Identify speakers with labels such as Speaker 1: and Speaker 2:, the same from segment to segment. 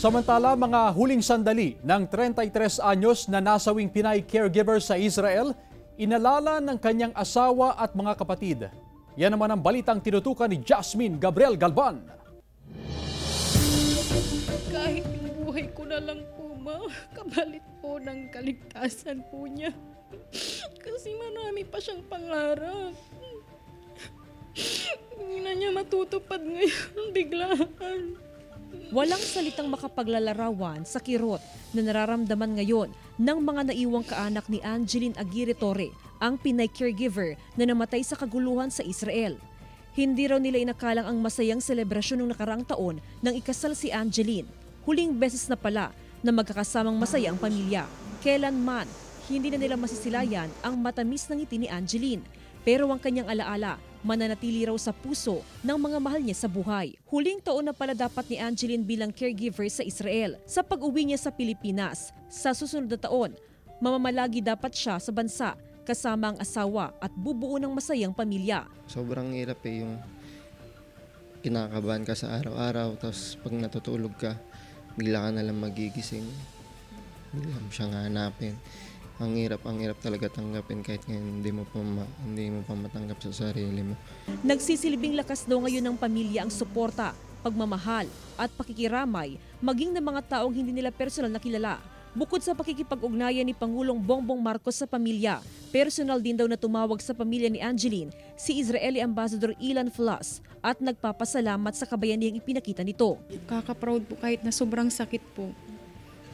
Speaker 1: Samantala, mga huling sandali ng 33 anyos na nasawing Pinay caregiver sa Israel, inalala ng kanyang asawa at mga kapatid. Yan naman ang balitang tinutukan ni Jasmine Gabriel Galban.
Speaker 2: Kahit yung buhay ko na lang po, kabalit po ng kaligtasan po niya. Kasi marami pa siyang pangarap. Hindi na niya matutupad ngayon, biglaan.
Speaker 3: Walang salitang makapaglalarawan sa kirot na nararamdaman ngayon ng mga naiwang kaanak ni Angeline Aguirre Torre, ang Pinay caregiver na namatay sa kaguluhan sa Israel. Hindi raw nila inakalang ang masayang selebrasyon ng nakaraang taon nang ikasal si Angeline. Huling beses na pala na magkakasamang masaya ang pamilya. Kailanman, hindi na nila masisilayan ang matamis ng ngiti ni Angeline. Pero ang kanyang alaala, mananatili raw sa puso ng mga mahal niya sa buhay. Huling taon na pala dapat ni Angeline bilang caregiver sa Israel. Sa pag-uwi niya sa Pilipinas, sa susunod na taon, mamamalagi dapat siya sa bansa kasama ang asawa at bubuo ng masayang pamilya.
Speaker 4: Sobrang hirap yung kinakabahan ka sa araw-araw, tapos pag natutulog ka, bigla ka nalang magigising. Bigla mo siyang hanapin. Ang hirap talaga tanggapin kahit ngayon hindi mo pa matanggap sa sarili mo.
Speaker 3: Nagsisilbing lakas daw ngayon ng pamilya ang suporta, pagmamahal at pakikiramay maging ng mga taong hindi nila personal na kilala. Bukod sa pakikipag-ugnayan ni Pangulong Bongbong Marcos sa pamilya, personal din daw na tumawag sa pamilya ni Angeline si Israeli Ambassador Ilan Flas at nagpapasalamat sa kabayanihang ipinakita nito.
Speaker 2: Nakaka-proud po kahit na sobrang sakit po.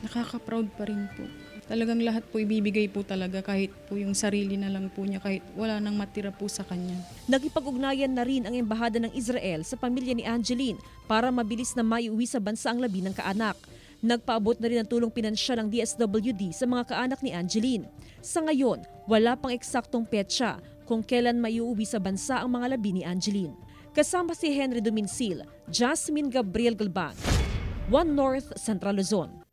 Speaker 2: Nakaka-proud pa rin po. Talagang lahat po ibibigay po talaga kahit po yung sarili na lang po niya, kahit wala nang matira po sa kanya.
Speaker 3: Nagipag-ugnayan na rin ang embahada ng Israel sa pamilya ni Angeline para mabilis na maiuwi sa bansa ang labi ng kaanak. Nagpaabot na rin ang tulong pinansyal ng DSWD sa mga kaanak ni Angeline. Sa ngayon, wala pang eksaktong petsa kung kailan maiuwi sa bansa ang mga labi ni Angeline. Kasama si Henry Duminsil, Jasmine Gabriel Galban, One North Central Luzon.